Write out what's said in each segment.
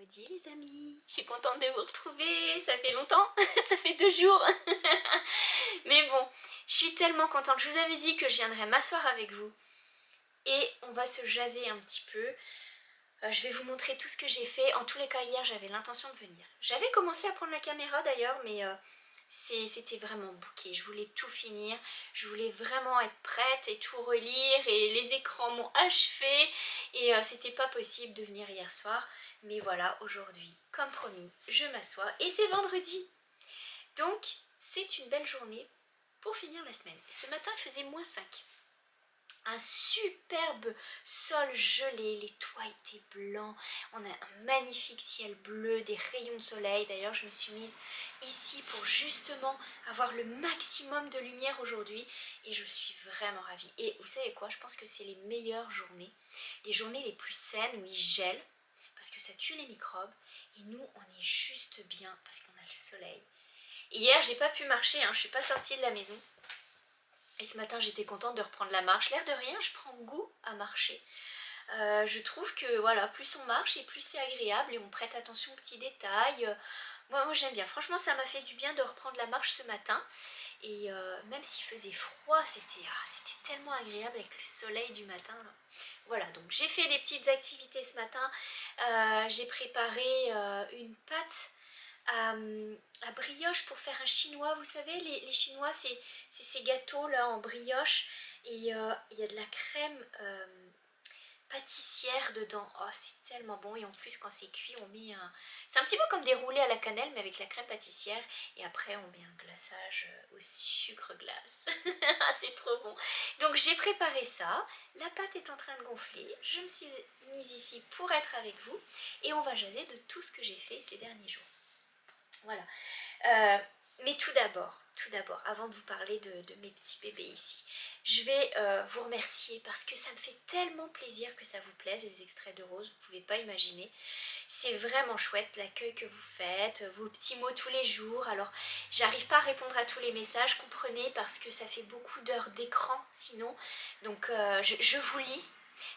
vendredi les amis, je suis contente de vous retrouver, ça fait longtemps, ça fait 2 jours. Mais bon, je suis tellement contente, je vous avais dit que je viendrais m'asseoir avec vous et on va se jaser un petit peu. Je vais vous montrer tout ce que j'ai fait. En tous les cas, hier j'avais l'intention de venir. J'avais commencé à prendre la caméra d'ailleurs, mais c'était vraiment bouqué. Je voulais tout finir, je voulais vraiment être prête et tout relire, et les écrans m'ont achevé et c'était pas possible de venir hier soir. Mais voilà, aujourd'hui, comme promis, je m'assois et c'est vendredi. Donc, c'est une belle journée pour finir la semaine. Ce matin, il faisait -5. Un superbe sol gelé, les toits étaient blancs, on a un magnifique ciel bleu, des rayons de soleil. D'ailleurs je me suis mise ici pour justement avoir le maximum de lumière aujourd'hui et je suis vraiment ravie. Et vous savez quoi, je pense que c'est les meilleures journées, les journées les plus saines où il gèle parce que ça tue les microbes et nous on est juste bien parce qu'on a le soleil. Et hier j'ai pas pu marcher, je suis pas sortie de la maison. Et ce matin, j'étais contente de reprendre la marche. L'air de rien, je prends goût à marcher. Je trouve que voilà, plus on marche et plus c'est agréable et on prête attention aux petits détails. Moi j'aime bien. Franchement, ça m'a fait du bien de reprendre la marche ce matin. Et même s'il faisait froid, c'était tellement agréable avec le soleil du matin. Là. Voilà, donc j'ai fait des petites activités ce matin. J'ai préparé une pâte à brioche pour faire un chinois. Vous savez, les chinois, c'est ces gâteaux là en brioche et il y a de la crème pâtissière dedans. Oh, c'est tellement bon. Et en plus, quand c'est cuit, on met un... C'est un petit peu comme des roulés à la cannelle, mais avec la crème pâtissière. Et après, on met un glaçage au sucre glace. C'est trop bon. Donc, j'ai préparé ça. La pâte est en train de gonfler. Je me suis mise ici pour être avec vous. Et on va jaser de tout ce que j'ai fait ces derniers jours. Voilà. Mais tout d'abord, avant de vous parler de mes petits bébés ici, je vais vous remercier parce que ça me fait tellement plaisir que ça vous plaise, les extraits de rose, vous ne pouvez pas imaginer. C'est vraiment chouette l'accueil que vous faites, vos petits mots tous les jours. Alors, j'arrive pas à répondre à tous les messages, comprenez, parce que ça fait beaucoup d'heures d'écran sinon. Donc, je vous lis.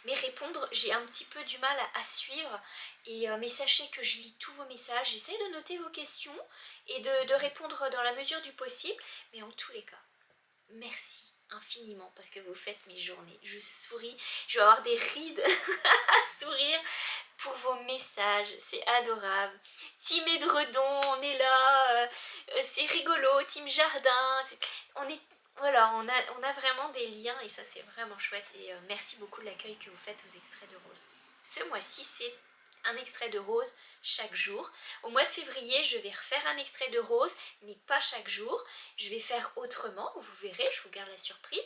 Mais répondre, j'ai un petit peu du mal à suivre. Mais sachez que je lis tous vos messages, j'essaie de noter vos questions et de répondre dans la mesure du possible. Mais en tous les cas, merci infiniment parce que vous faites mes journées. Je souris, je vais avoir des rides à sourire pour vos messages, c'est adorable. Team Édredon, on est là, c'est rigolo. Team Jardin, on est... Voilà, on a vraiment des liens et ça c'est vraiment chouette. Et merci beaucoup de l'accueil que vous faites aux extraits de rose. Ce mois-ci, c'est un extrait de rose chaque jour. Au mois de février, je vais refaire un extrait de rose, mais pas chaque jour. Je vais faire autrement, vous verrez, je vous garde la surprise.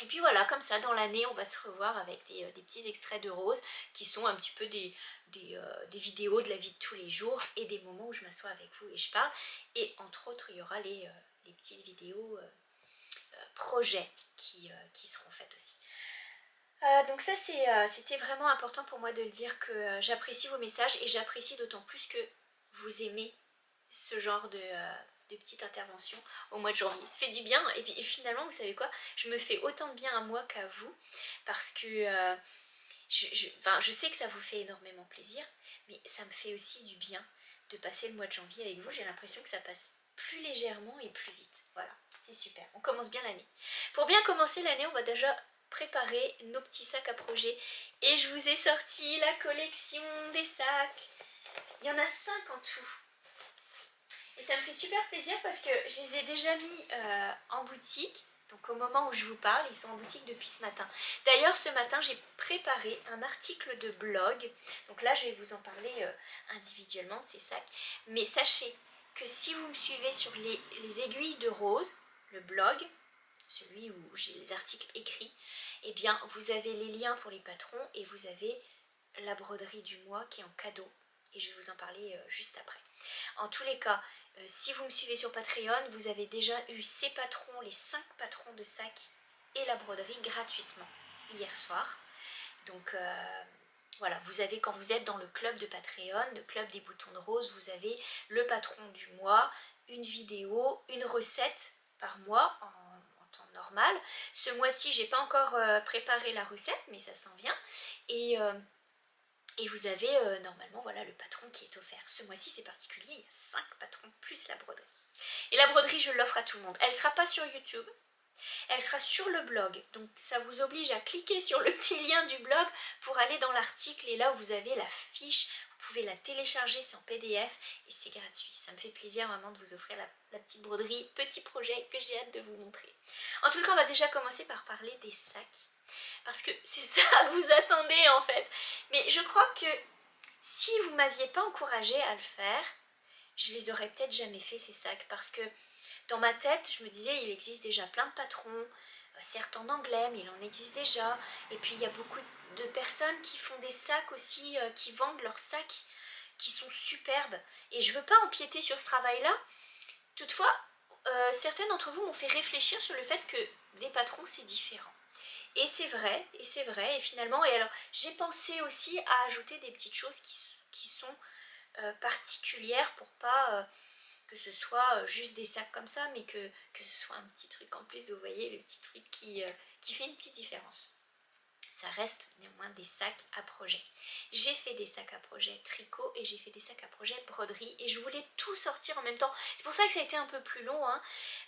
Et puis voilà, comme ça, dans l'année, on va se revoir avec des petits extraits de rose qui sont un petit peu des vidéos de la vie de tous les jours et des moments où je m'assois avec vous et je parle. Et entre autres, il y aura les petites vidéos projets qui seront faites aussi. Donc ça c'était vraiment important pour moi de le dire que j'apprécie vos messages et j'apprécie d'autant plus que vous aimez ce genre de petites interventions au mois de janvier. Ça fait du bien et puis finalement vous savez quoi, je me fais autant de bien à moi qu'à vous parce que je sais que ça vous fait énormément plaisir mais ça me fait aussi du bien de passer le mois de janvier avec vous. J'ai l'impression que ça passe plus légèrement et plus vite. Voilà, c'est super. On commence bien l'année. Pour bien commencer l'année, on va déjà préparer nos petits sacs à projet et je vous ai sorti la collection des sacs. Il y en a 5 en tout et ça me fait super plaisir parce que je les ai déjà mis en boutique. Donc au moment où je vous parle, ils sont en boutique depuis ce matin. D'ailleurs ce matin j'ai préparé un article de blog. Donc là je vais vous en parler individuellement de ces sacs. Mais sachez que si vous me suivez sur les aiguilles de rose, le blog, celui où j'ai les articles écrits, eh bien vous avez les liens pour les patrons et vous avez la broderie du mois qui est en cadeau. Et je vais vous en parler juste après. En tous les cas, si vous me suivez sur Patreon, vous avez déjà eu ces patrons, les 5 patrons de sacs et la broderie gratuitement hier soir. Donc voilà, vous avez, quand vous êtes dans le club de Patreon, le club des boutons de rose, vous avez le patron du mois, une vidéo, une recette par mois en temps normal. Ce mois-ci, j'ai pas encore préparé la recette, mais ça s'en vient. Et Et vous avez normalement voilà le patron qui est offert. Ce mois-ci c'est particulier, il y a 5 patrons plus la broderie. Et la broderie je l'offre à tout le monde. Elle ne sera pas sur YouTube, elle sera sur le blog. Donc ça vous oblige à cliquer sur le petit lien du blog pour aller dans l'article. Et là vous avez la fiche, vous pouvez la télécharger, c'est en PDF et c'est gratuit. Ça me fait plaisir vraiment de vous offrir la petite broderie, petit projet que j'ai hâte de vous montrer. En tout cas on va déjà commencer par parler des sacs. Parce que c'est ça que vous attendez en fait. Mais je crois que si vous ne m'aviez pas encouragé à le faire, je les aurais peut-être jamais fait ces sacs. Parce que dans ma tête, je me disais, il existe déjà plein de patrons, certes en anglais, mais il en existe déjà. Et puis il y a beaucoup de personnes qui font des sacs aussi, qui vendent leurs sacs, qui sont superbes. Et je ne veux pas empiéter sur ce travail-là. Toutefois, certains d'entre vous m'ont fait réfléchir sur le fait que des patrons, c'est différent. Et c'est vrai, et finalement, et alors j'ai pensé aussi à ajouter des petites choses qui sont particulières pour pas que ce soit juste des sacs comme ça, mais que ce soit un petit truc en plus, vous voyez, le petit truc qui fait une petite différence. Ça reste néanmoins des sacs à projet. J'ai fait des sacs à projet tricot et j'ai fait des sacs à projet broderie et je voulais tout sortir en même temps. C'est pour ça que ça a été un peu plus long, hein,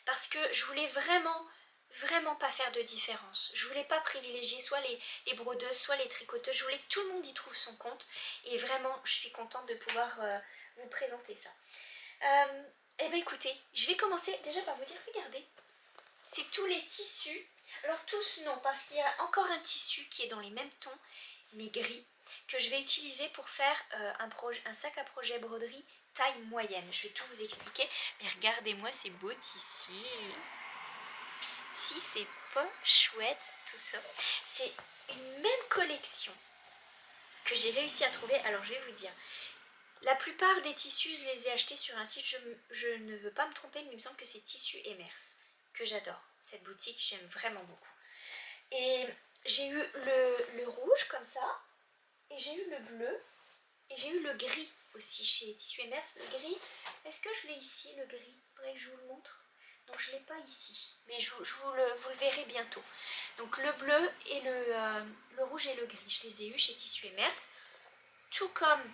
parce que je voulais vraiment pas faire de différence. Je voulais pas privilégier soit les brodeuses, soit les tricoteuses. Je voulais que tout le monde y trouve son compte et vraiment je suis contente de pouvoir vous présenter ça. Eh bien écoutez, je vais commencer déjà par vous dire, regardez, c'est tous les tissus. Alors tous non, parce qu'il y a encore un tissu qui est dans les mêmes tons, mais gris, que je vais utiliser pour faire un sac à projet broderie taille moyenne. Je vais tout vous expliquer, mais regardez-moi ces beaux tissus. Si c'est pas chouette tout ça. C'est une même collection que j'ai réussi à trouver. Alors je vais vous dire, la plupart des tissus, je les ai achetés sur un site, je ne veux pas me tromper, mais il me semble que c'est Tissu Emers, que j'adore. Cette boutique, j'aime vraiment beaucoup. Et j'ai eu le rouge comme ça, et j'ai eu le bleu, et j'ai eu le gris aussi chez Tissu Emers. Le gris, est-ce que je l'ai ici, le gris? Il faudrait que je vous le montre. Donc je ne l'ai pas ici, mais vous le verrez bientôt. Donc le bleu et le rouge et le gris, je les ai eus chez Tissu Emers, tout comme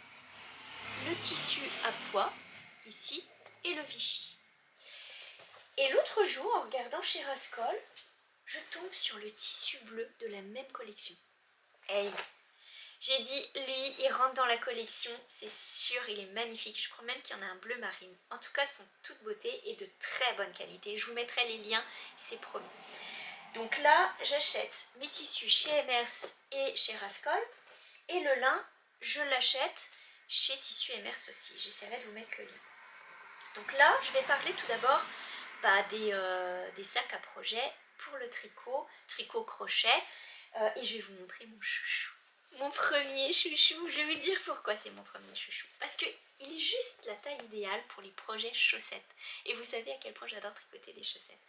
le tissu à pois, ici, et le Vichy. Et l'autre jour, en regardant chez Rascol, je tombe sur le tissu bleu de la même collection. Hey, j'ai dit, lui, il rentre dans la collection, c'est sûr, il est magnifique. Je crois même qu'il y en a un bleu marine. En tout cas, elles sont toutes beauté et de très bonne qualité. Je vous mettrai les liens, c'est promis. Donc là, j'achète mes tissus chez Emers et chez Rascol. Et le lin, je l'achète chez Tissu Emers aussi. J'essaierai de vous mettre le lien. Donc là, je vais parler tout d'abord des sacs à projet pour le tricot crochet. Et je vais vous montrer mon chouchou. Mon premier chouchou. Je vais vous dire pourquoi c'est mon premier chouchou. Parce qu'il est juste la taille idéale pour les projets chaussettes. Et vous savez à quel point j'adore tricoter des chaussettes.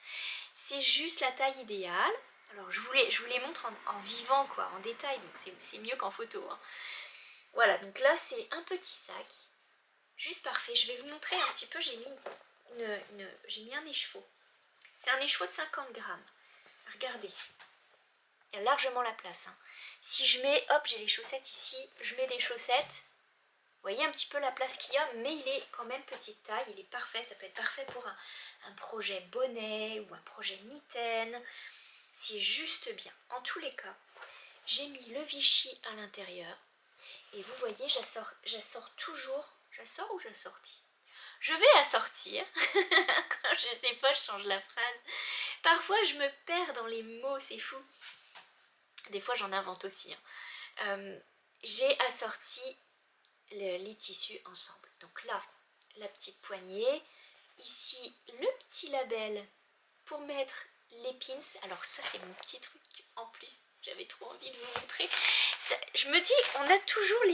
C'est juste la taille idéale. Alors je vous les montre en vivant, quoi, en détail. Donc c'est mieux qu'en photo, hein. Voilà, donc là c'est un petit sac. Juste parfait. Je vais vous montrer un petit peu. J'ai mis un écheveau. C'est un écheveau de 50 grammes. Regardez. Il y a largement la place, hein. Si je mets, hop, j'ai les chaussettes ici, je mets des chaussettes. Vous voyez un petit peu la place qu'il y a, mais il est quand même petite taille, il est parfait. Ça peut être parfait pour un projet bonnet ou un projet mitaine. C'est juste bien. En tous les cas, j'ai mis le Vichy à l'intérieur. Et vous voyez, j'assors toujours. J'assors ou j'assortis? Je vais assortir. Quand je sais pas, je change la phrase. Parfois, je me perds dans les mots, c'est fou. Des fois, j'en invente aussi, hein. J'ai assorti les tissus ensemble. Donc là, la petite poignée. Ici, le petit label pour mettre les pins. Alors ça, c'est mon petit truc en plus. J'avais trop envie de vous montrer. Ça, je me dis, on a toujours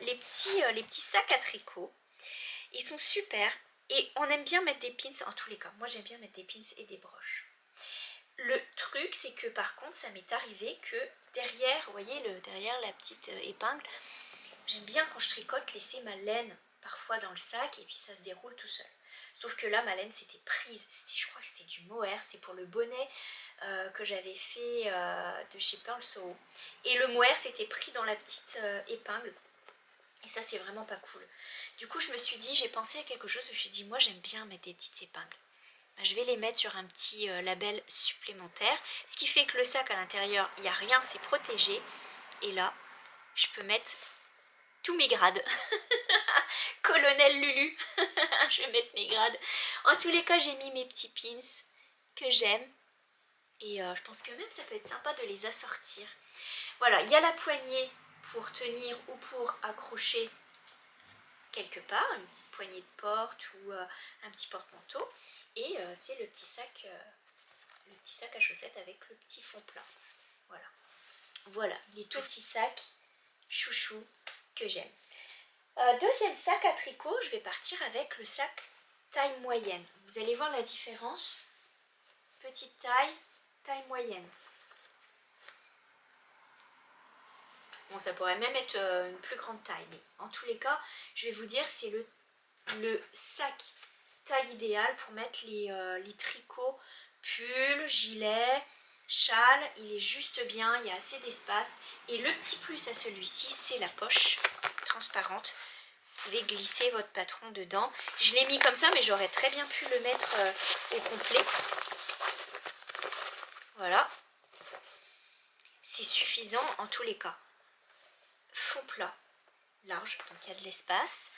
les petits sacs à tricot. Ils sont super. Et on aime bien mettre des pins, en tous les cas. Moi, j'aime bien mettre des pins et des broches. Le truc, c'est que par contre, ça m'est arrivé que derrière, vous voyez, derrière la petite épingle, j'aime bien quand je tricote laisser ma laine parfois dans le sac et puis ça se déroule tout seul. Sauf que là, ma laine s'était prise. Je crois que c'était du mohair, c'était pour le bonnet que j'avais fait de chez Pearl Soho. Et le mohair s'était pris dans la petite épingle. Et ça, c'est vraiment pas cool. Du coup, je me suis dit, j'ai pensé à quelque chose, je me suis dit, moi, j'aime bien mettre des petites épingles. Ben, je vais les mettre sur un petit label supplémentaire, ce qui fait que le sac à l'intérieur, il n'y a rien, c'est protégé. Et là, je peux mettre tous mes grades. Colonel Lulu. Je vais mettre mes grades. En tous les cas, j'ai mis mes petits pins que j'aime. Et je pense que même ça peut être sympa de les assortir. Voilà, il y a la poignée pour tenir ou pour accrocher quelque part, une petite poignée de porte ou un petit porte-manteau. Et c'est le petit sac à chaussettes avec le petit fond plat. Voilà. Voilà, les tout petits sacs chouchou que j'aime. Deuxième sac à tricot, je vais partir avec le sac taille moyenne. Vous allez voir la différence. Petite taille, taille moyenne. Bon, ça pourrait même être une plus grande taille, mais en tous les cas, je vais vous dire, c'est le sac taille idéale pour mettre les tricots, pulls, gilets, châles. Il est juste bien, il y a assez d'espace. Et le petit plus à celui-ci, c'est la poche transparente. Vous pouvez glisser votre patron dedans. Je l'ai mis comme ça, mais j'aurais très bien pu le mettre au complet. Voilà. C'est suffisant en tous les cas. Fond plat, large, donc il y a de l'espace.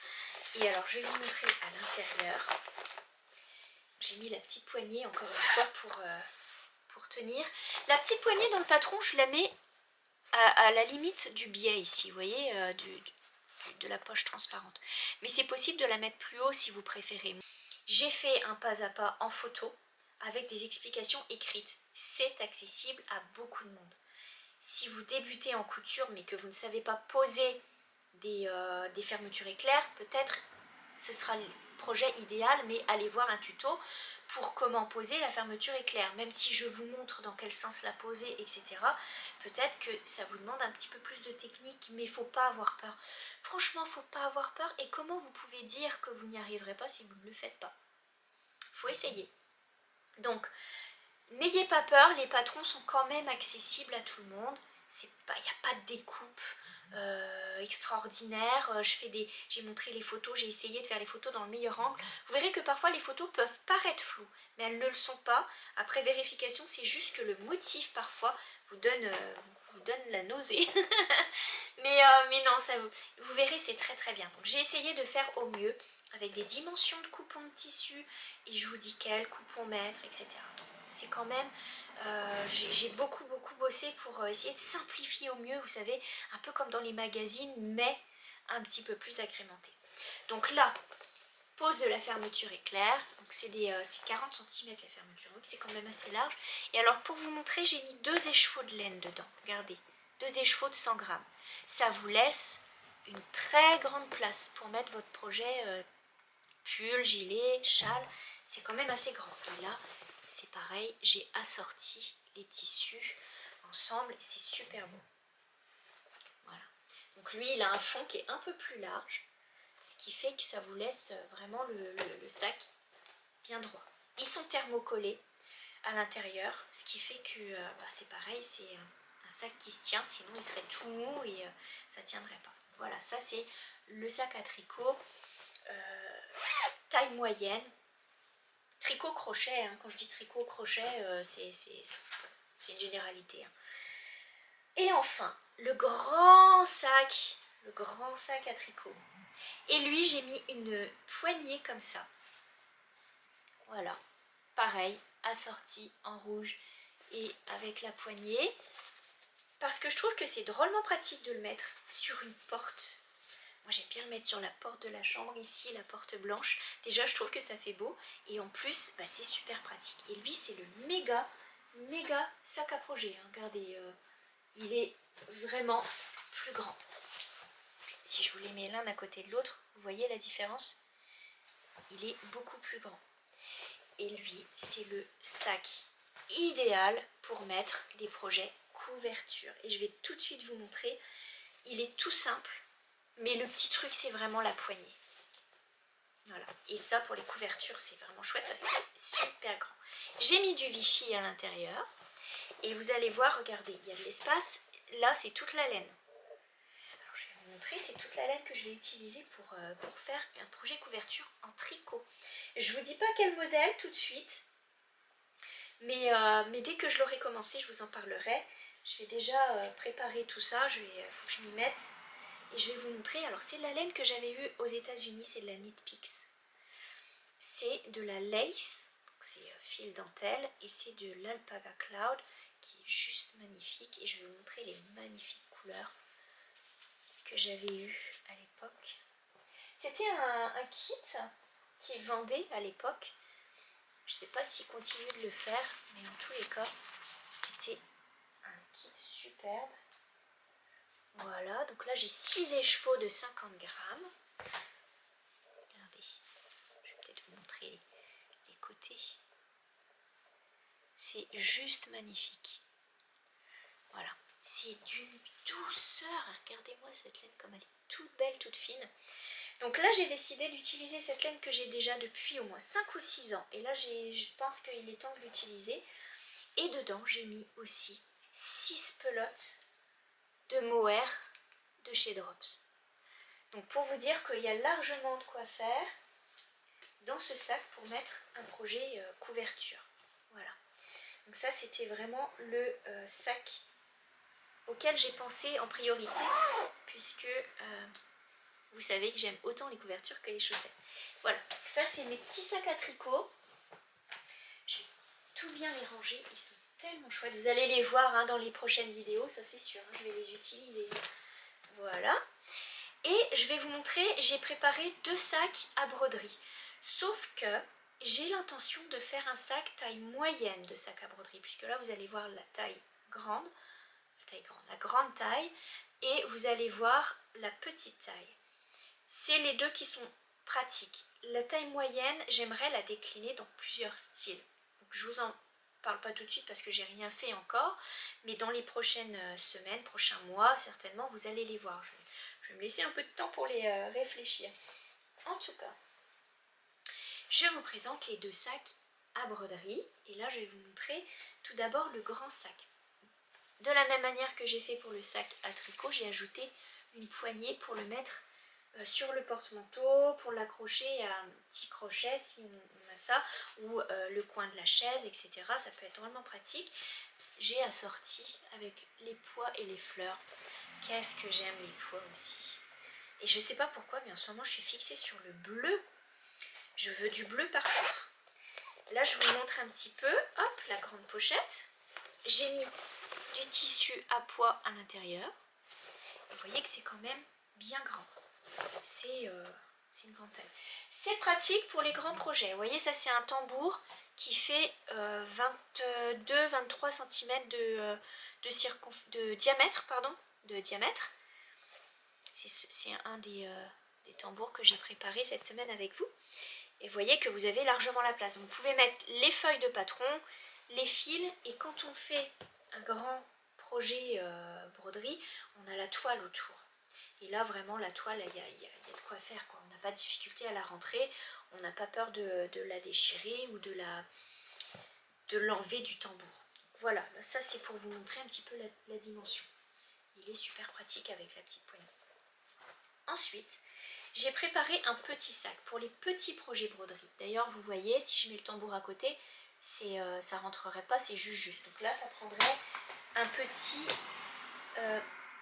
Et alors, je vais vous montrer à l'intérieur. J'ai mis la petite poignée, encore une fois, pour tenir. La petite poignée dans le patron, je la mets à la limite du biais ici, vous voyez, de la poche transparente. Mais c'est possible de la mettre plus haut si vous préférez. J'ai fait un pas à pas en photo avec des explications écrites. C'est accessible à beaucoup de monde. Si vous débutez en couture mais que vous ne savez pas poser des fermetures éclairs, peut-être ce sera le projet idéal, mais allez voir un tuto pour comment poser la fermeture éclair. Même si je vous montre dans quel sens la poser, etc., peut-être que ça vous demande un petit peu plus de technique, mais il ne faut pas avoir peur. Franchement, il ne faut pas avoir peur. Et comment vous pouvez dire que vous n'y arriverez pas si vous ne le faites pas? Il faut essayer. Donc, n'ayez pas peur, les patrons sont quand même accessibles à tout le monde. Il n'y a pas de découpe extraordinaire. J'ai montré les photos, j'ai essayé de faire les photos dans le meilleur angle. Vous verrez que parfois les photos peuvent paraître floues, mais elles ne le sont pas. Après vérification, c'est juste que le motif parfois vous donne la nausée. mais non, vous verrez, c'est très très bien. Donc j'ai essayé de faire au mieux avec des dimensions de coupons de tissu et je vous dis quel coupon mettre, etc. Donc c'est quand même, j'ai beaucoup bossé pour essayer de simplifier au mieux, vous savez, un peu comme dans les magazines, mais un petit peu plus agrémenté. Donc là, pose de la fermeture éclair, donc c'est 40 cm la fermeture, donc c'est quand même assez large. Et alors pour vous montrer, j'ai mis 2 écheveaux de laine dedans, regardez, 2 écheveaux de 100 grammes. Ça vous laisse une très grande place pour mettre votre projet pull, gilet, châle, c'est quand même assez grand. Et là, c'est pareil, j'ai assorti les tissus ensemble, c'est super bon. Voilà. Donc lui, il a un fond qui est un peu plus large, ce qui fait que ça vous laisse vraiment le sac bien droit. Ils sont thermocollés à l'intérieur, ce qui fait que c'est pareil, c'est un sac qui se tient, sinon il serait tout mou et ça ne tiendrait pas. Voilà, ça c'est le sac à tricot. Taille moyenne, tricot crochet, hein. Quand je dis tricot crochet, c'est une généralité, hein. Et enfin, le grand sac à tricot. Et lui, j'ai mis une poignée comme ça. Voilà, pareil, assorti en rouge et avec la poignée. Parce que je trouve que c'est drôlement pratique de le mettre sur une porte. Moi j'aime bien le mettre sur la porte de la chambre, ici la porte blanche. Déjà je trouve que ça fait beau et en plus c'est super pratique. Et lui c'est le méga sac à projet, hein. Regardez, il est vraiment plus grand. Si je vous les mets l'un à côté de l'autre, vous voyez la différence? Il est beaucoup plus grand. Et lui c'est le sac idéal pour mettre des projets couverture. Et je vais tout de suite vous montrer. Il est tout simple. Mais le petit truc, c'est vraiment la poignée. Voilà. Et ça, pour les couvertures, c'est vraiment chouette parce que c'est super grand. J'ai mis du Vichy à l'intérieur. Et vous allez voir, regardez, il y a de l'espace. Là, c'est toute la laine. Alors, je vais vous montrer, c'est toute la laine que je vais utiliser pour faire un projet couverture en tricot. Je vous dis pas quel modèle tout de suite, mais dès que je l'aurai commencé, je vous en parlerai. Je vais déjà préparer tout ça, faut que je m'y mette. Et je vais vous montrer, alors c'est de la laine que j'avais eue aux États-Unis, c'est de la Knit Picks. C'est de la lace, c'est fil dentelle, et c'est de l'Alpaca Cloud qui est juste magnifique. Et je vais vous montrer les magnifiques couleurs que j'avais eues à l'époque. C'était un kit qui vendait à l'époque. Je ne sais pas s'il continue de le faire, mais en tous les cas, c'était un kit superbe. Voilà, donc là j'ai 6 écheveaux de 50 grammes. Regardez, je vais peut-être vous montrer les côtés. C'est juste magnifique. Voilà, c'est d'une douceur. Regardez-moi cette laine comme elle est toute belle, toute fine. Donc là j'ai décidé d'utiliser cette laine que j'ai déjà depuis au moins 5 ou 6 ans. Et là je pense qu'il est temps de l'utiliser. Et dedans j'ai mis aussi 6 pelotes de mohair de chez Drops. Donc pour vous dire qu'il y a largement de quoi faire dans ce sac pour mettre un projet couverture. Voilà. Donc ça c'était vraiment le sac auquel j'ai pensé en priorité, puisque vous savez que j'aime autant les couvertures que les chaussettes. Voilà, ça c'est mes petits sacs à tricot. Je vais tout bien les ranger, ils sont tellement chouettes. Vous allez les voir hein, dans les prochaines vidéos, ça c'est sûr, hein, je vais les utiliser. Voilà. Et je vais vous montrer, j'ai préparé 2 sacs à broderie. Sauf que j'ai l'intention de faire un sac taille moyenne de sac à broderie, puisque là vous allez voir la taille grande, la grande taille, et vous allez voir la petite taille. C'est les deux qui sont pratiques. La taille moyenne, j'aimerais la décliner dans plusieurs styles. Donc je vous en parle pas tout de suite parce que j'ai rien fait encore, mais dans les prochaines semaines, prochains mois, certainement, vous allez les voir. Je vais me laisser un peu de temps pour les réfléchir. En tout cas, je vous présente les 2 sacs à broderie. Et là, je vais vous montrer tout d'abord le grand sac. De la même manière que j'ai fait pour le sac à tricot, j'ai ajouté une poignée pour le mettre sur le porte-manteau, pour l'accrocher à un petit crochet si on a ça, ou le coin de la chaise, etc. Ça peut être vraiment pratique. J'ai assorti avec les pois et les fleurs. Qu'est-ce que j'aime les pois aussi. Et je sais pas pourquoi, mais en ce moment je suis fixée sur le bleu. Je veux du bleu partout. Là je vous montre un petit peu, hop, la grande pochette. J'ai mis du tissu à pois à l'intérieur. Vous voyez que c'est quand même bien grand. C'est une grande taille. C'est pratique pour les grands projets. Vous voyez, ça c'est un tambour qui fait 22-23 cm de diamètre. C'est un des tambours que j'ai préparé cette semaine avec vous. Et vous voyez que vous avez largement la place. Donc, vous pouvez mettre les feuilles de patron, les fils, et quand on fait un grand projet broderie, on a la toile autour. Et là, vraiment, la toile, il y a de quoi faire, quoi. On n'a pas de difficulté à la rentrer, on n'a pas peur de la déchirer ou de l'enlever du tambour. Voilà, ça c'est pour vous montrer un petit peu la dimension. Il est super pratique avec la petite poignée. Ensuite, j'ai préparé un petit sac pour les petits projets broderie. D'ailleurs, vous voyez, si je mets le tambour à côté, ça rentrerait pas, c'est juste. Donc là, ça prendrait un petit...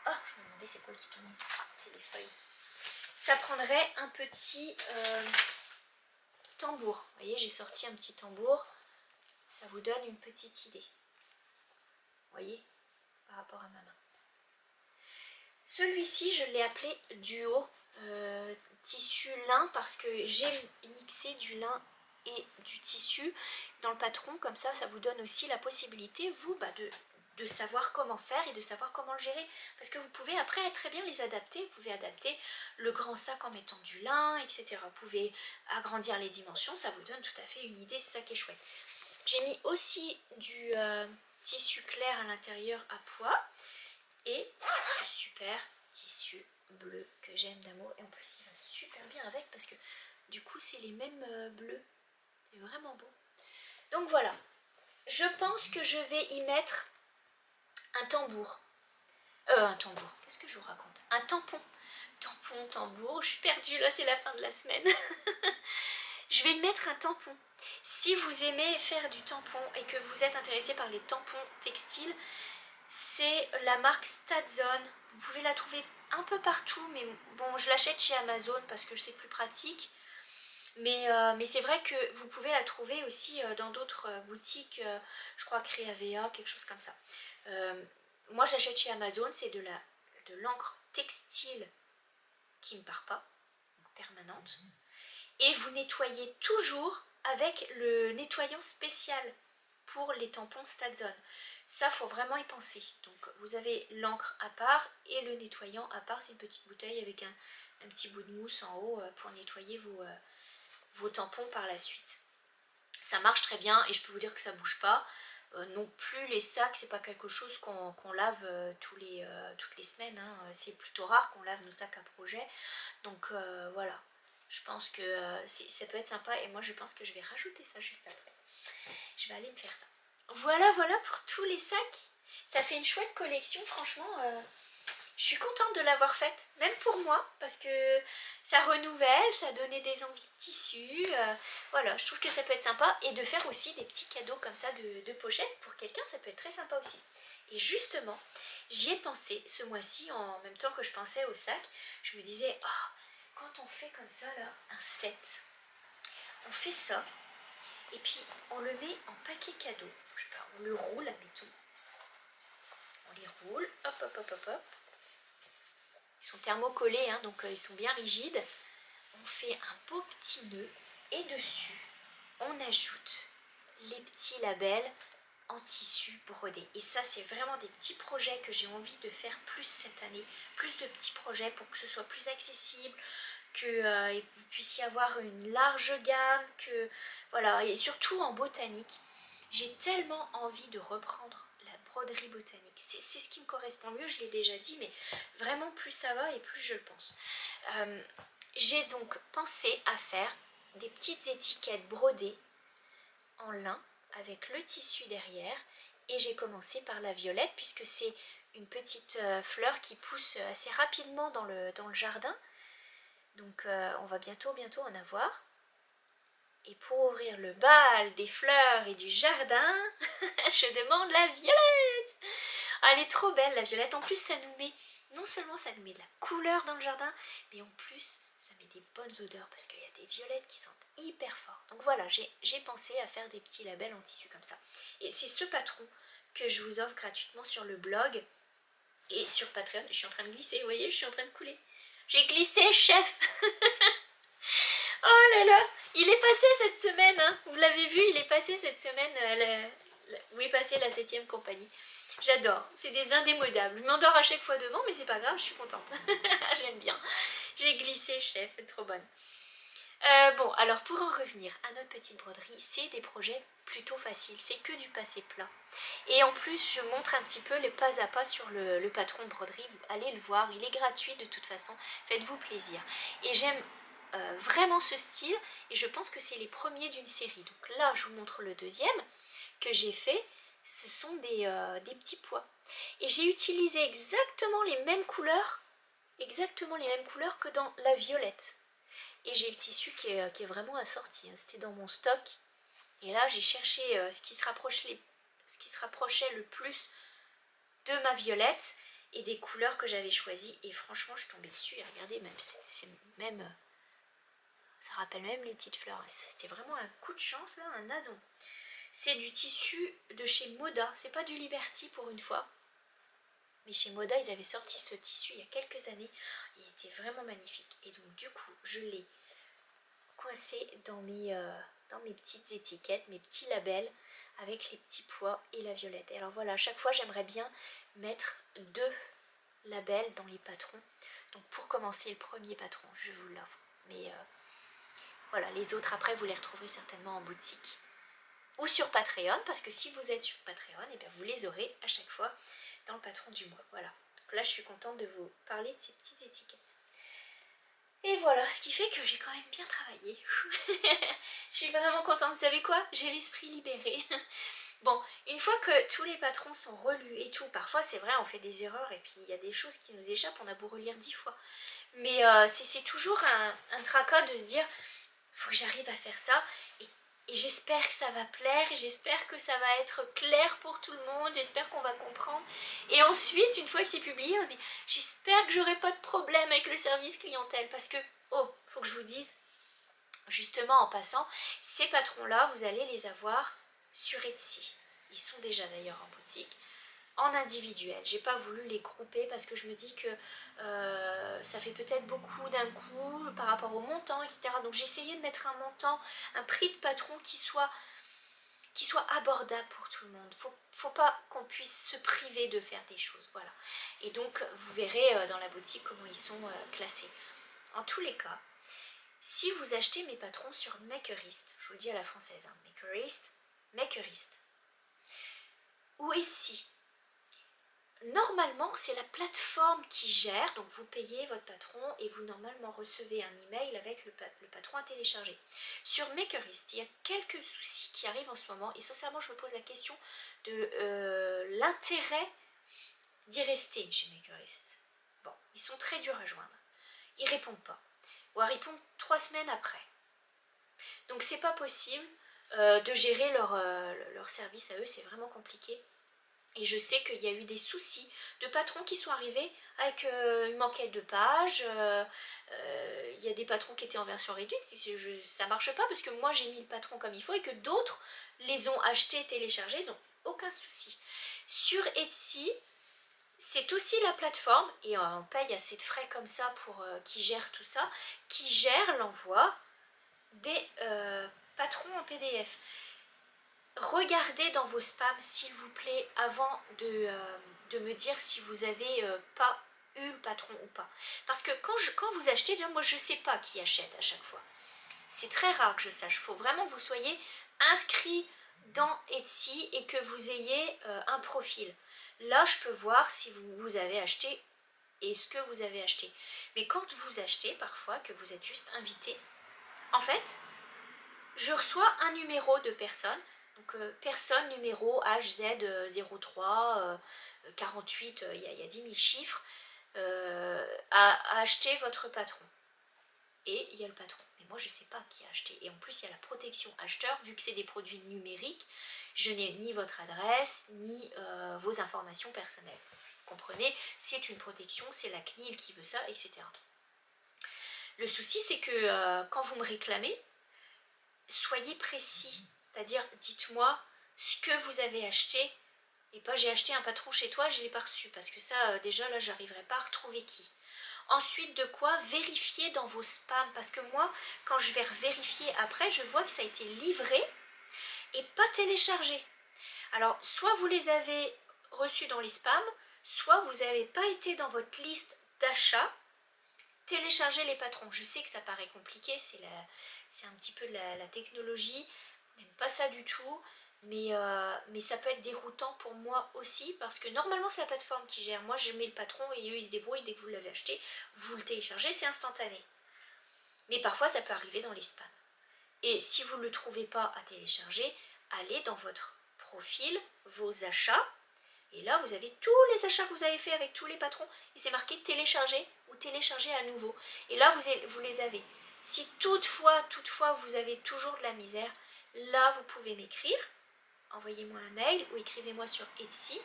Ah, je me demandais c'est quoi qui tombe. C'est les feuilles. Ça prendrait un petit tambour. Vous voyez, j'ai sorti un petit tambour. Ça vous donne une petite idée. Vous voyez, par rapport à ma main. Celui-ci, je l'ai appelé duo tissu lin parce que j'ai mixé du lin et du tissu dans le patron. Comme ça, ça vous donne aussi la possibilité, vous, de savoir comment faire et de savoir comment le gérer. Parce que vous pouvez après très bien les adapter. Vous pouvez adapter le grand sac en mettant du lin, etc. Vous pouvez agrandir les dimensions. Ça vous donne tout à fait une idée. C'est ça qui est chouette. J'ai mis aussi du tissu clair à l'intérieur à pois. Et ce super tissu bleu que j'aime d'amour. Et en plus, il va super bien avec parce que du coup, c'est les mêmes bleus. C'est vraiment beau. Donc voilà. Je pense que je vais y mettre un tambour. Un tambour. Qu'est-ce que je vous raconte? Un tampon tampon, tambour. Je suis perdue, là c'est la fin de la semaine. Je vais y mettre un tampon. Si vous aimez faire du tampon et que vous êtes intéressé par les tampons textiles, c'est la marque Stadzone. Vous pouvez la trouver un peu partout, mais bon, je l'achète chez Amazon parce que c'est plus pratique. Mais c'est vrai que vous pouvez la trouver aussi dans d'autres boutiques, je crois Creavea, quelque chose comme ça. Moi j'achète chez Amazon, c'est de l'encre textile qui ne part pas, donc permanente. Et vous nettoyez toujours avec le nettoyant spécial pour les tampons Stadzone. Ça, faut vraiment y penser. Donc vous avez l'encre à part et le nettoyant à part. C'est une petite bouteille avec un petit bout de mousse en haut pour nettoyer vos tampons par la suite. Ça marche très bien et je peux vous dire que ça bouge pas. Non plus les sacs, c'est pas quelque chose qu'on lave toutes les semaines. Hein. C'est plutôt rare qu'on lave nos sacs à projet. Donc voilà, je pense que ça peut être sympa et moi je pense que je vais rajouter ça juste après. Je vais aller me faire ça. Voilà pour tous les sacs. Ça fait une chouette collection, franchement. Je suis contente de l'avoir faite, même pour moi, parce que ça renouvelle, ça donnait des envies de tissu. Voilà, je trouve que ça peut être sympa. Et de faire aussi des petits cadeaux comme ça de pochette pour quelqu'un, ça peut être très sympa aussi. Et justement, j'y ai pensé ce mois-ci, en même temps que je pensais au sac. Je me disais, oh, quand on fait comme ça, là, un set, on fait ça, et puis on le met en paquet cadeau. Je sais pas, on le roule, admettons. On les roule, hop, hop, hop, hop, hop. Ils sont thermocollés, hein, donc ils sont bien rigides. On fait un beau petit nœud et dessus, on ajoute les petits labels en tissu brodé. Et ça, c'est vraiment des petits projets que j'ai envie de faire plus cette année. Plus de petits projets pour que ce soit plus accessible, que vous puissiez avoir une large gamme, que voilà, et surtout en botanique. J'ai tellement envie de reprendre la broderie botanique. C'est ce qui me correspond mieux, je l'ai déjà dit, mais vraiment plus ça va et plus je le pense. J'ai donc pensé à faire des petites étiquettes brodées en lin avec le tissu derrière et j'ai commencé par la violette puisque c'est une petite fleur qui pousse assez rapidement dans le jardin. Donc on va bientôt en avoir. Et pour ouvrir le bal des fleurs et du jardin, je demande la violette. Ah, elle est trop belle la violette. En plus ça nous met, non seulement ça nous met de la couleur dans le jardin, mais en plus ça met des bonnes odeurs parce qu'il y a des violettes qui sentent hyper fort. Donc voilà, j'ai pensé à faire des petits labels en tissu comme ça. Et c'est ce patron que je vous offre gratuitement sur le blog et sur Patreon. Je suis en train de glisser, vous voyez, je suis en train de couler. J'ai glissé, chef. Oh là là, il est passé cette semaine, hein. Vous l'avez vu, il est passé cette semaine, où est passée la 7ème compagnie. J'adore, c'est des indémodables. Je m'endors à chaque fois devant, mais c'est pas grave, je suis contente. J'aime bien. J'ai glissé, chef, trop bonne. Bon, alors pour en revenir à notre petite broderie, c'est des projets plutôt faciles, c'est que du passé plat. Et en plus, je montre un petit peu les pas à pas sur le patron de broderie, vous allez le voir, il est gratuit de toute façon, faites-vous plaisir. Et j'aime vraiment ce style, et je pense que c'est les premiers d'une série. Donc là, je vous montre le deuxième que j'ai fait, ce sont des petits pois. Et j'ai utilisé exactement les mêmes couleurs que dans la violette. Et j'ai le tissu qui est vraiment assorti. C'était dans mon stock. Et là, j'ai cherché ce qui se rapprochait le plus de ma violette et des couleurs que j'avais choisies. Et franchement, je suis tombée dessus. Et regardez, ça rappelle même les petites fleurs. C'était vraiment un coup de chance, là, un addon. C'est du tissu de chez Moda. C'est pas du Liberty pour une fois. Mais chez Moda, ils avaient sorti ce tissu il y a quelques années. Il était vraiment magnifique. Et donc, du coup, je l'ai coincé dans mes petites étiquettes, mes petits labels avec les petits pois et la violette. Et alors voilà, à chaque fois j'aimerais bien mettre 2 labels dans les patrons. Donc pour commencer le premier patron, je vous l'offre. Mais voilà, les autres après vous les retrouverez certainement en boutique ou sur Patreon, parce que si vous êtes sur Patreon, et bien vous les aurez à chaque fois dans le patron du mois. Voilà, donc là je suis contente de vous parler de ces petites étiquettes. Et voilà, ce qui fait que j'ai quand même bien travaillé. Je suis vraiment contente. Vous savez quoi? J'ai l'esprit libéré. Bon, une fois que tous les patrons sont relus et tout, parfois c'est vrai, on fait des erreurs et puis il y a des choses qui nous échappent, on a beau relire 10 fois. Mais c'est toujours un tracas de se dire, faut que j'arrive à faire ça. Et j'espère que ça va plaire, et j'espère que ça va être clair pour tout le monde, j'espère qu'on va comprendre. Et ensuite, une fois que c'est publié, on se dit, j'espère que j'aurai pas de problème avec le service clientèle. Parce que, oh, faut que je vous dise, justement en passant, ces patrons-là, vous allez les avoir sur Etsy. Ils sont déjà d'ailleurs en boutique. En individuel. J'ai pas voulu les grouper parce que je me dis que ça fait peut-être beaucoup d'un coup par rapport au montant, etc. Donc j'ai essayé de mettre un montant, un prix de patron qui soit abordable pour tout le monde. Faut pas qu'on puisse se priver de faire des choses. Voilà. Et donc vous verrez dans la boutique comment ils sont classés. En tous les cas, si vous achetez mes patrons sur Makerist, je vous le dis à la française, hein, Makerist, ou Etsy, normalement, c'est la plateforme qui gère, donc vous payez votre patron et vous normalement recevez un email avec le patron à télécharger. Sur Makerist, il y a quelques soucis qui arrivent en ce moment et sincèrement, je me pose la question de l'intérêt d'y rester chez Makerist. Bon, ils sont très durs à joindre. Ils répondent pas. Ou ils répondent 3 semaines après. Donc c'est pas possible de gérer leur service à eux, c'est vraiment compliqué. Et je sais qu'il y a eu des soucis de patrons qui sont arrivés avec une manquette de pages. Il y a des patrons qui étaient en version réduite. Ça marche pas parce que moi j'ai mis le patron comme il faut et que d'autres les ont achetés, téléchargés. Ils n'ont aucun souci. Sur Etsy, c'est aussi la plateforme, et on paye assez de frais comme ça pour qui gère tout ça, qui gère l'envoi des patrons en PDF. Regardez dans vos spams, s'il vous plaît, avant de me dire si vous avez pas eu le patron ou pas. Parce que quand vous achetez, moi je ne sais pas qui achète à chaque fois. C'est très rare que je sache. Il faut vraiment que vous soyez inscrit dans Etsy et que vous ayez un profil. Là, je peux voir si vous avez acheté et ce que vous avez acheté. Mais quand vous achetez, parfois, que vous êtes juste invité, en fait, je reçois un numéro de personne. Donc personne numéro HZ03 48, il y a 10 000 chiffres, à acheter votre patron. Et il y a le patron. Mais moi je ne sais pas qui a acheté. Et en plus il y a la protection acheteur, vu que c'est des produits numériques, je n'ai ni votre adresse, ni vos informations personnelles. Vous comprenez, c'est une protection, c'est la CNIL qui veut ça, etc. Le souci c'est que quand vous me réclamez, soyez précis, c'est-à-dire dites-moi ce que vous avez acheté et pas j'ai acheté un patron chez toi, je ne l'ai pas reçu parce que ça déjà là j'arriverai pas à retrouver qui. Ensuite de quoi, vérifiez dans vos spams parce que moi quand je vais vérifier après je vois que ça a été livré et pas téléchargé. Alors soit vous les avez reçus dans les spams, soit vous n'avez pas été dans votre liste d'achat. Télécharger les patrons, je sais que ça paraît compliqué, c'est un petit peu de la technologie, on n'aime pas ça du tout, mais ça peut être déroutant pour moi aussi, parce que normalement c'est la plateforme qui gère, moi je mets le patron et eux ils se débrouillent, dès que vous l'avez acheté, vous le téléchargez, c'est instantané. Mais parfois ça peut arriver dans les spams. Et si vous ne le trouvez pas à télécharger, allez dans votre profil, vos achats, et là, vous avez tous les achats que vous avez fait avec tous les patrons. Et c'est marqué télécharger ou télécharger à nouveau. Et là, vous les avez. Si toutefois, vous avez toujours de la misère, là, vous pouvez m'écrire. Envoyez-moi un mail ou écrivez-moi sur Etsy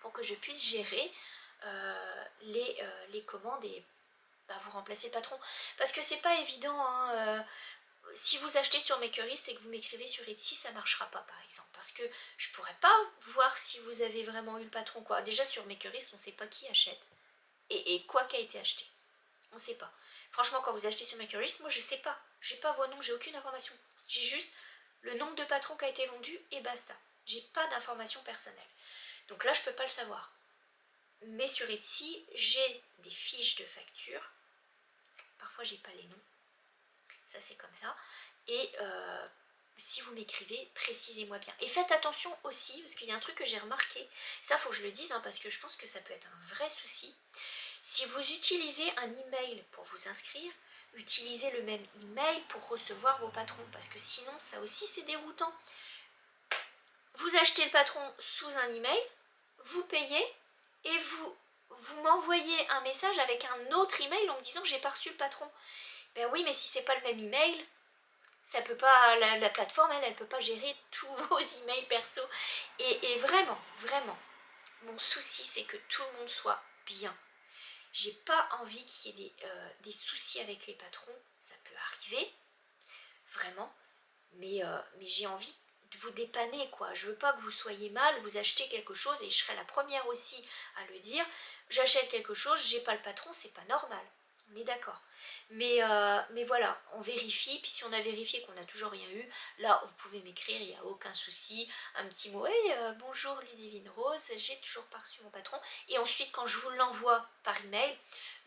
pour que je puisse gérer les commandes et vous remplacer le patron. Parce que c'est pas évident, hein, si vous achetez sur Makerist et que vous m'écrivez sur Etsy, ça ne marchera pas par exemple. Parce que je ne pourrais pas voir si vous avez vraiment eu le patron. Quoi. Déjà sur Makerist, on ne sait pas qui achète. Et quoi qui a été acheté. On ne sait pas. Franchement, quand vous achetez sur Makerist, moi je ne sais pas. Je n'ai pas vos noms, j'ai aucune information. J'ai juste le nombre de patrons qui a été vendu et basta. J'ai pas d'informations personnelles. Donc là, je ne peux pas le savoir. Mais sur Etsy, j'ai des fiches de facture. Parfois, j'ai pas les noms. Ça c'est comme ça, et si vous m'écrivez, précisez-moi bien. Et faites attention aussi, parce qu'il y a un truc que j'ai remarqué, ça faut que je le dise, hein, parce que je pense que ça peut être un vrai souci. Si vous utilisez un email pour vous inscrire, utilisez le même email pour recevoir vos patrons, parce que sinon ça aussi c'est déroutant. Vous achetez le patron sous un email, vous payez, et vous vous m'envoyez un message avec un autre email en me disant que j'ai pas reçu le patron. Ben oui, mais si c'est pas le même email, ça peut pas, la plateforme, elle peut pas gérer tous vos emails perso. Et vraiment, vraiment, mon souci, c'est que tout le monde soit bien. J'ai pas envie qu'il y ait des soucis avec les patrons, ça peut arriver, vraiment, mais j'ai envie de vous dépanner, quoi. Je veux pas que vous soyez mal, vous achetez quelque chose, et je serai la première aussi à le dire, j'achète quelque chose, j'ai pas le patron, c'est pas normal. On est d'accord. Mais voilà, on vérifie, puis si on a vérifié qu'on n'a toujours rien eu, là, vous pouvez m'écrire, il n'y a aucun souci, un petit mot, hey, bonjour Ludivine Rose, j'ai toujours pas reçu mon patron, et ensuite, quand je vous l'envoie par email,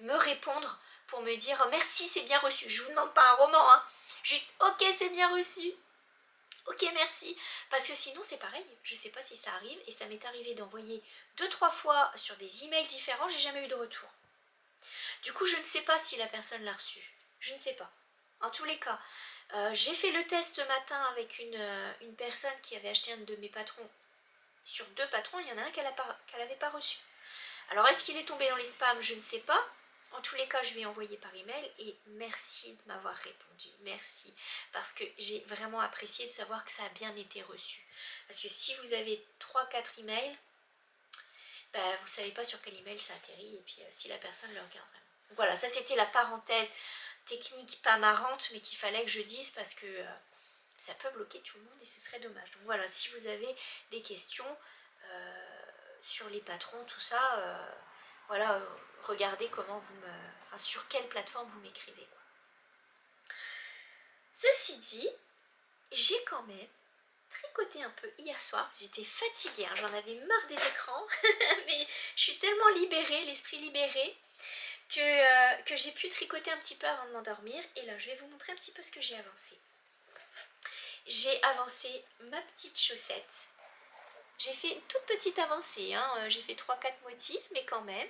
me répondre pour me dire, merci, c'est bien reçu, je vous demande pas un roman, hein, juste, ok, c'est bien reçu, ok, merci, parce que sinon, c'est pareil, je sais pas si ça arrive, et ça m'est arrivé d'envoyer 2-3 fois sur des emails différents, j'ai jamais eu de retour. Du coup, je ne sais pas si la personne l'a reçu. Je ne sais pas. En tous les cas, j'ai fait le test ce matin avec une personne qui avait acheté un de mes patrons. Sur 2 patrons, il y en a un qu'elle n'avait pas reçu. Alors, est-ce qu'il est tombé dans les spams? Je ne sais pas. En tous les cas, je lui ai envoyé par email et merci de m'avoir répondu. Merci. Parce que j'ai vraiment apprécié de savoir que ça a bien été reçu. Parce que si vous avez 3-4 emails, bah, vous ne savez pas sur quel email ça atterrit et puis si la personne le regarde vraiment. Donc voilà, ça c'était la parenthèse technique pas marrante mais qu'il fallait que je dise parce que ça peut bloquer tout le monde et ce serait dommage. Donc voilà, si vous avez des questions sur les patrons, tout ça, voilà, regardez comment vous me... Enfin, sur quelle plateforme vous m'écrivez. Ceci dit, j'ai quand même tricoté un peu hier soir. J'étais fatiguée, hein, j'en avais marre des écrans, mais je suis tellement libérée, l'esprit libéré, que j'ai pu tricoter un petit peu avant de m'endormir. Et là, je vais vous montrer un petit peu ce que j'ai avancé. J'ai avancé ma petite chaussette. J'ai fait une toute petite avancée, hein. J'ai fait 3-4 motifs, mais quand même,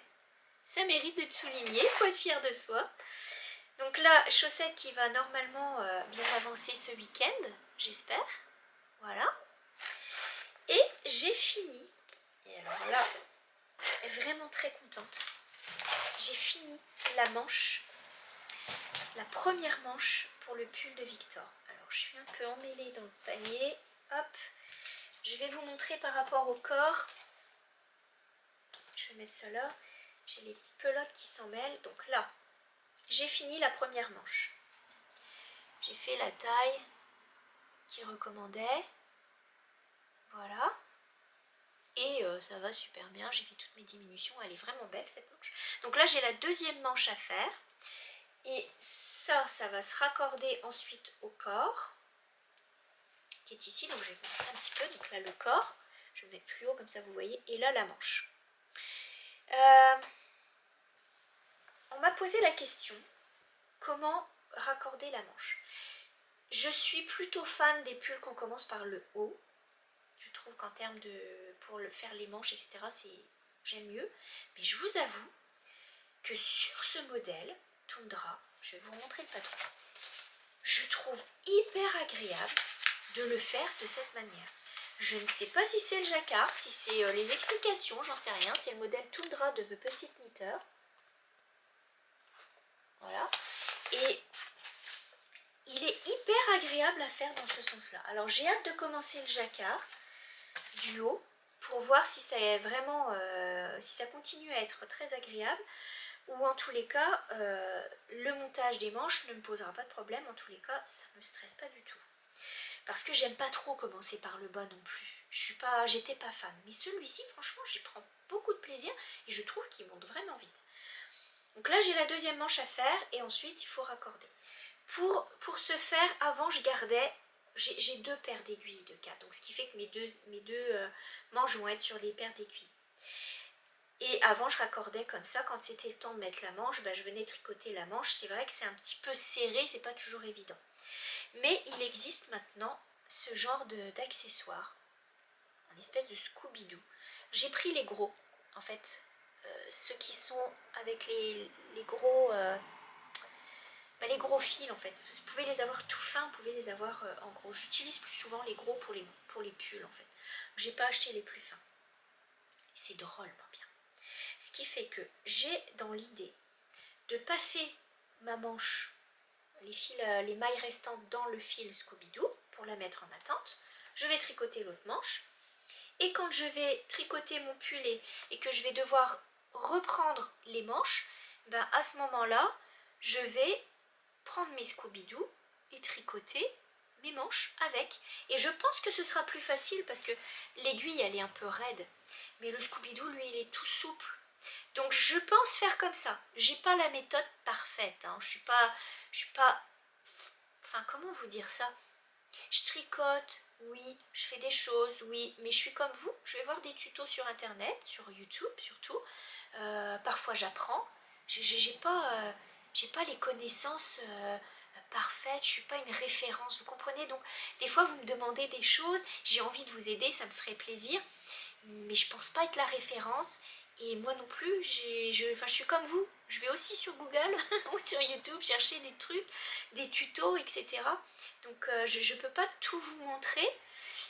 ça mérite d'être souligné, il faut être fier de soi. Donc là, chaussette qui va normalement bien avancer ce week-end, j'espère. Voilà. Et j'ai fini. Et alors là, vraiment très contente. J'ai fini la manche, la première manche pour le pull de Victor. Alors je suis un peu emmêlée dans le panier. Hop, je vais vous montrer par rapport au corps. Je vais mettre ça là. J'ai les pelotes qui s'en mêlent. Donc là, j'ai fini la première manche. J'ai fait la taille qu'il recommandait. Voilà. Et ça va super bien, j'ai fait toutes mes diminutions, elle est vraiment belle cette manche. Donc là j'ai la deuxième manche à faire. Et ça va se raccorder ensuite au corps, qui est ici, donc je vais vous montrer un petit peu. Donc là le corps, je vais le mettre plus haut comme ça vous voyez, et là la manche. On m'a posé la question, comment raccorder la manche? Je suis plutôt fan des pulls qu'on commence par le haut. Je trouve qu'en termes de... pour faire les manches, etc., j'aime mieux. Mais je vous avoue que sur ce modèle, Tundra, je vais vous montrer le patron, je trouve hyper agréable de le faire de cette manière. Je ne sais pas si c'est le jacquard, si c'est les explications, j'en sais rien. C'est le modèle Tundra de The Petite Knitteur. Voilà. Et il est hyper agréable à faire dans ce sens-là. Alors j'ai hâte de commencer le jacquard du haut pour voir si ça est vraiment, si ça continue à être très agréable. Ou en tous les cas, le montage des manches ne me posera pas de problème. En tous les cas, ça ne me stresse pas du tout. Parce que j'aime pas trop commencer par le bas non plus. J'étais pas fan. Mais celui-ci, franchement, j'y prends beaucoup de plaisir et je trouve qu'il monte vraiment vite. Donc là, j'ai la deuxième manche à faire et ensuite, il faut raccorder. Pour ce faire, avant, je gardais... J'ai 2 paires d'aiguilles de 4. Donc ce qui fait que mes deux manches vont être sur les paires d'aiguilles. Et avant, je raccordais comme ça. Quand c'était le temps de mettre la manche, je venais tricoter la manche. C'est vrai que c'est un petit peu serré, c'est pas toujours évident. Mais il existe maintenant ce genre d'accessoires, en espèce de Scooby-Doo. J'ai pris les gros, en fait, ceux qui sont avec les gros, les gros fils en fait. Vous pouvez les avoir tout fins, vous pouvez les avoir en gros. J'utilise plus souvent les gros pour les pulls en fait. J'ai pas acheté les plus fins. C'est drôlement bien. Ce qui fait que j'ai dans l'idée de passer ma manche, les mailles restantes dans le fil Scooby-Doo pour la mettre en attente. Je vais tricoter l'autre manche. Et quand je vais tricoter mon pull et que je vais devoir reprendre les manches, ben à ce moment-là, je vais prendre mes Scooby-Doo et tricoter mes manches avec. Et je pense que ce sera plus facile parce que l'aiguille, elle est un peu raide. Mais le Scooby-Doo, lui, il est tout souple. Donc je pense faire comme ça. J'ai pas la méthode parfaite. Hein. Je suis pas... Enfin, comment vous dire ça? Je tricote, oui, je fais des choses, oui, mais je suis comme vous, je vais voir des tutos sur internet, sur YouTube surtout, parfois j'apprends, j'ai pas les connaissances parfaites, je suis pas une référence, vous comprenez? Donc des fois vous me demandez des choses, j'ai envie de vous aider, ça me ferait plaisir, mais je pense pas être la référence. Et moi non plus, je suis comme vous, je vais aussi sur Google ou sur YouTube chercher des trucs, des tutos, etc. Donc je ne peux pas tout vous montrer.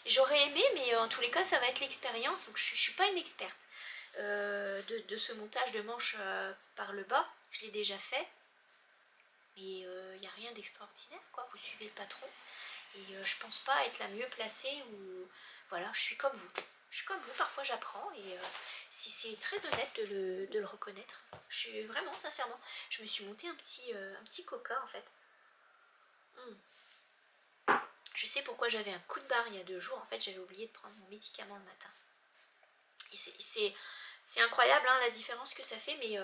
J'aurais aimé, mais en tous les cas, ça va être l'expérience. Donc je ne suis pas une experte de ce montage de manches par le bas. Je l'ai déjà fait. Mais il n'y a rien d'extraordinaire, quoi. Vous suivez le patron. Et je pense pas être la mieux placée ou... Voilà, je suis comme vous. Je suis comme vous, parfois j'apprends et c'est très honnête de le reconnaître. Je suis vraiment, sincèrement, je me suis monté un petit coca en fait. Je sais pourquoi j'avais un coup de barre il y a 2 jours. En fait, j'avais oublié de prendre mon médicament le matin. Et c'est incroyable hein, la différence que ça fait, mais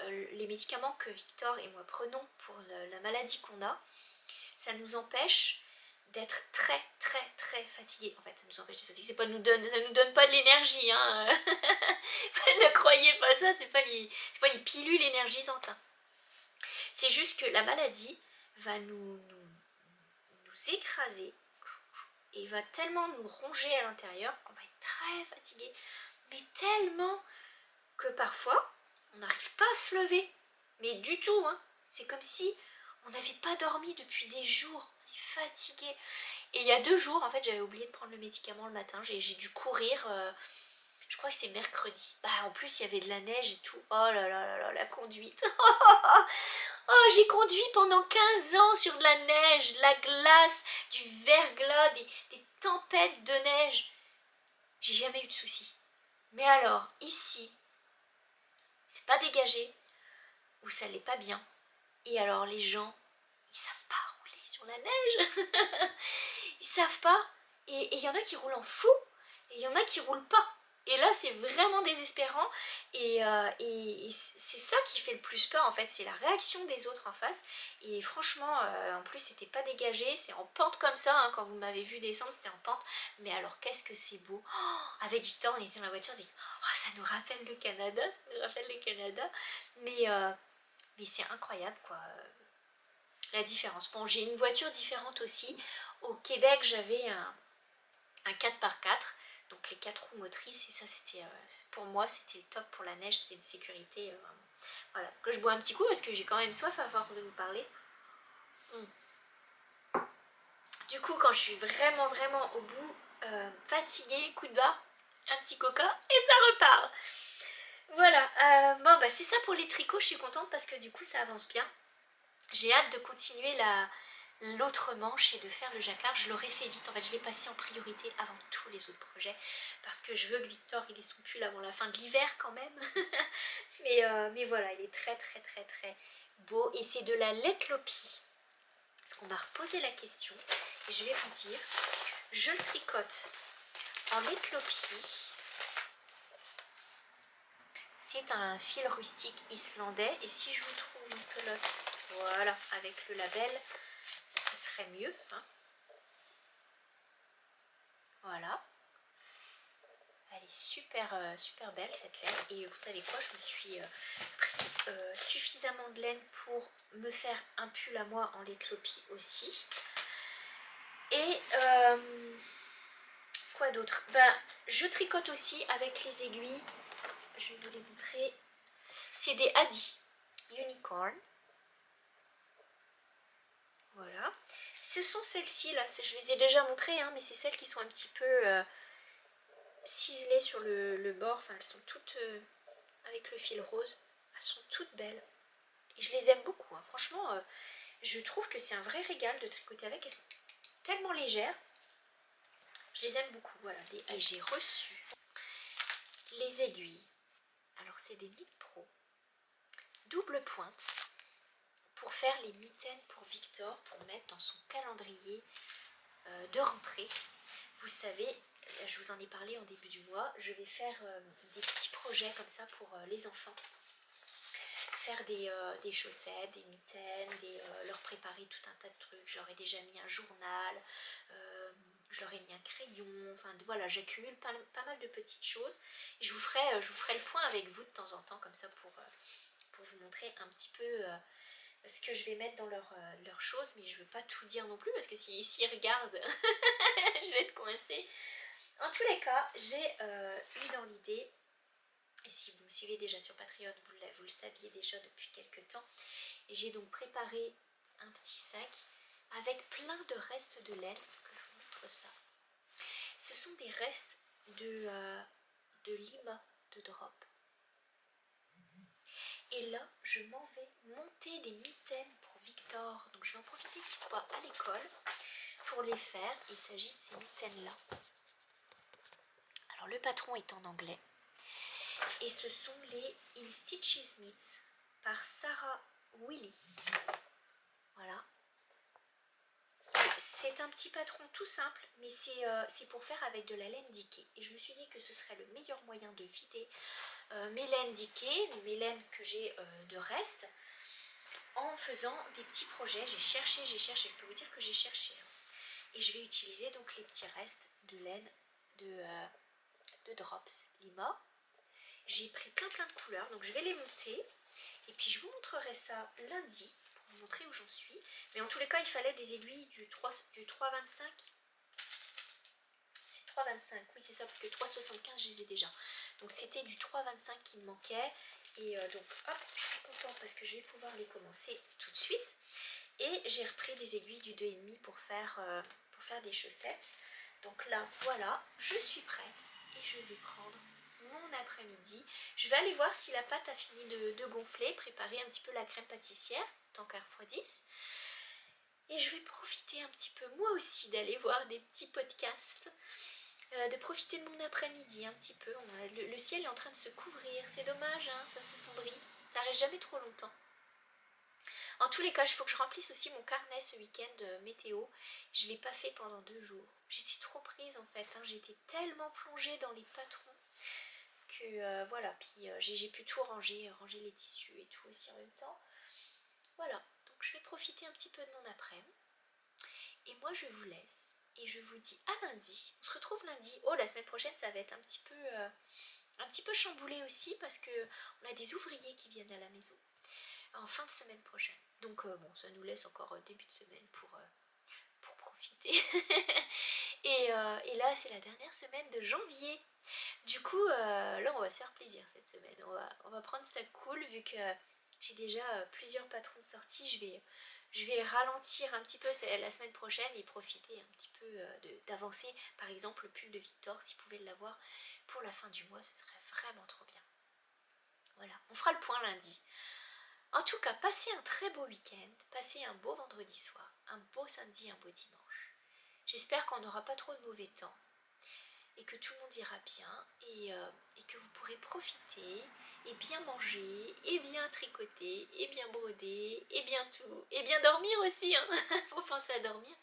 les médicaments que Victor et moi prenons pour la maladie qu'on a, ça nous empêche d'être très très très fatigués. En fait, ça nous empêche d'être fatigués. Ça nous donne pas de l'énergie. Hein. Ne croyez pas ça, c'est pas les pilules énergisantes. Hein. C'est juste que la maladie va nous écraser et va tellement nous ronger à l'intérieur qu'on va être très fatigué. Mais tellement que parfois, on n'arrive pas à se lever. Mais du tout, hein. C'est comme si on n'avait pas dormi depuis des jours. On est fatigué. Et il y a 2 jours, en fait, j'avais oublié de prendre le médicament le matin. J'ai dû courir, je crois que c'est mercredi. Bah, en plus, il y avait de la neige et tout. Oh là là là là, la conduite. Oh, j'ai conduit pendant 15 ans sur de la neige, de la glace, du verglas, des tempêtes de neige. J'ai jamais eu de soucis. Mais alors, ici, c'est pas dégagé, ou ça l'est pas bien. Et alors, les gens, ils savent pas rouler sur la neige. Ils savent pas. Et il y en a qui roulent en fou, et il y en a qui roulent pas. Et là, c'est vraiment désespérant. Et c'est ça qui fait le plus peur, en fait. C'est la réaction des autres en face. Et franchement, en plus, c'était pas dégagé. C'est en pente comme ça. Hein, quand vous m'avez vu descendre, c'était en pente. Mais alors, qu'est-ce que c'est beau. Oh, avec Victor, on était dans la voiture. On dit, oh, ça nous rappelle le Canada. Ça nous rappelle le Canada. Mais c'est incroyable, quoi. La différence. Bon, j'ai une voiture différente aussi. Au Québec, j'avais un 4x4. Donc les 4 roues motrices, et ça c'était pour moi c'était le top pour la neige, c'était une sécurité voilà, que je bois un petit coup parce que j'ai quand même soif à force de vous parler. Du coup quand je suis vraiment vraiment au bout, fatiguée, coup de barre, un petit coca et ça repart. Voilà, bon bah c'est ça pour les tricots, je suis contente parce que du coup ça avance bien. J'ai hâte de continuer l'autre manche et de faire le jacquard. Je l'aurais fait vite, en fait je l'ai passé en priorité avant tous les autres projets parce que je veux que Victor il ait son pull avant la fin de l'hiver quand même. mais voilà, il est très très très très beau et c'est de la Letlopi parce qu'on m'a reposé la question et je vais vous dire, je le tricote en Letlopi. C'est un fil rustique islandais et si je vous trouve une pelote, voilà, avec le label, ce serait mieux. Hein. Voilà. Elle est super, super belle cette laine. Et vous savez quoi, je me suis pris suffisamment de laine pour me faire un pull à moi en Letlopi aussi. Et quoi d'autre? Ben, je tricote aussi avec les aiguilles. Je vais vous les montrer. C'est des Adi Unicorn. Voilà. Ce sont celles-ci là, je les ai déjà montrées, hein, mais c'est celles qui sont un petit peu ciselées sur le bord. Enfin, elles sont toutes avec le fil rose. Elles sont toutes belles. Et je les aime beaucoup. Hein. Franchement, je trouve que c'est un vrai régal de tricoter avec. Elles sont tellement légères. Je les aime beaucoup. Voilà. Et j'ai reçu les aiguilles. Alors, c'est des Knit Pro. Double pointe. Pour faire les mitaines pour Victor. Pour mettre dans son calendrier de rentrée. Vous savez, je vous en ai parlé en début du mois. Je vais faire des petits projets comme ça pour les enfants. Faire des chaussettes, des mitaines, leur préparer tout un tas de trucs. Je leur ai déjà mis un journal, je leur ai mis un crayon, enfin voilà, j'accumule pas mal de petites choses. Et je vous ferai le point avec vous de temps en temps, comme ça pour vous montrer un petit peu ce que je vais mettre dans leurs choses, mais je ne veux pas tout dire non plus, parce que s'ils regardent, je vais être coincée. En tous les cas, j'ai eu dans l'idée, et si vous me suivez déjà sur Patreon, vous le saviez déjà depuis quelques temps, et j'ai donc préparé un petit sac avec plein de restes de laine, que je vous montre ça. Ce sont des restes de lima de drop. Et là, je m'en vais monter des mitaines pour Victor. Donc je vais en profiter qu'il soit à l'école pour les faire. Il s'agit de ces mitaines-là. Alors le patron est en anglais. Et ce sont les In Stitches Knits par Sarah Willy. Voilà. C'est un petit patron tout simple, mais c'est pour faire avec de la laine diquée. Et je me suis dit que ce serait le meilleur moyen de vider mes laines diquées, mes laines que j'ai de reste, en faisant des petits projets. J'ai cherché, je peux vous dire que j'ai cherché. Et je vais utiliser donc les petits restes de laine de Drops Lima. J'ai pris plein de couleurs, donc je vais les monter. Et puis je vous montrerai ça lundi, pour vous montrer où j'en suis. Mais en tous les cas, il fallait des aiguilles du 3,25. C'est 3,25, oui c'est ça, parce que 3,75 je les ai déjà. Donc c'était du 3,25 qui me manquait. Et donc hop, je suis contente parce que je vais pouvoir les commencer tout de suite. Et j'ai repris des aiguilles du 2,5 pour faire des chaussettes. Donc là, voilà, je suis prête et je vais prendre mon après-midi. Je vais aller voir si la pâte a fini de gonfler, préparer un petit peu la crème pâtissière, tant qu'à x10. Et je vais profiter un petit peu, moi aussi, d'aller voir des petits podcasts, de profiter de mon après-midi un petit peu. Le ciel est en train de se couvrir, c'est dommage, hein, ça s'assombrit, ça reste jamais trop longtemps. En tous les cas, il faut que je remplisse aussi mon carnet ce week-end météo. Je ne l'ai pas fait pendant 2 jours. J'étais trop prise en fait, hein. J'étais tellement plongée dans les patrons que voilà. Puis j'ai pu tout ranger les tissus et tout aussi en même temps. Voilà, donc je vais profiter un petit peu de mon après-midi. Et moi je vous laisse et je vous dis à lundi. On se retrouve lundi. Oh, la semaine prochaine ça va être un petit peu chamboulé aussi parce qu'on a des ouvriers qui viennent à la maison en fin de semaine prochaine. Donc bon, ça nous laisse encore début de semaine pour profiter. et là, c'est la dernière semaine de janvier. Du coup, là, on va se faire plaisir cette semaine. On va prendre ça cool vu que j'ai déjà plusieurs patrons de sortie. Je vais ralentir un petit peu la semaine prochaine et profiter un petit peu d'avancer. Par exemple, le pull de Victor, s'il pouvait l'avoir pour la fin du mois, ce serait vraiment trop bien. Voilà, on fera le point lundi. En tout cas, passez un très beau week-end, passez un beau vendredi soir, un beau samedi, un beau dimanche. J'espère qu'on n'aura pas trop de mauvais temps et que tout le monde ira bien et que vous pourrez profiter et bien manger et bien tricoter et bien broder et bien tout et bien dormir aussi, hein. Faut penser à dormir.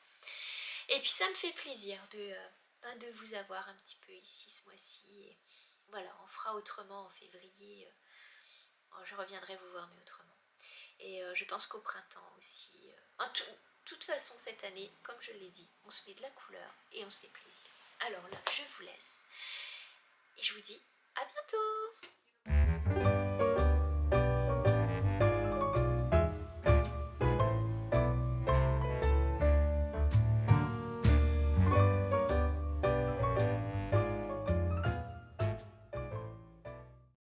Et puis ça me fait plaisir de vous avoir un petit peu ici ce mois-ci. Et voilà, on fera autrement en février. Je reviendrai vous voir mais autrement. Et je pense qu'au printemps aussi. De toute façon, cette année, comme je l'ai dit, on se met de la couleur et on se fait plaisir. Alors là, je vous laisse. Et je vous dis à bientôt!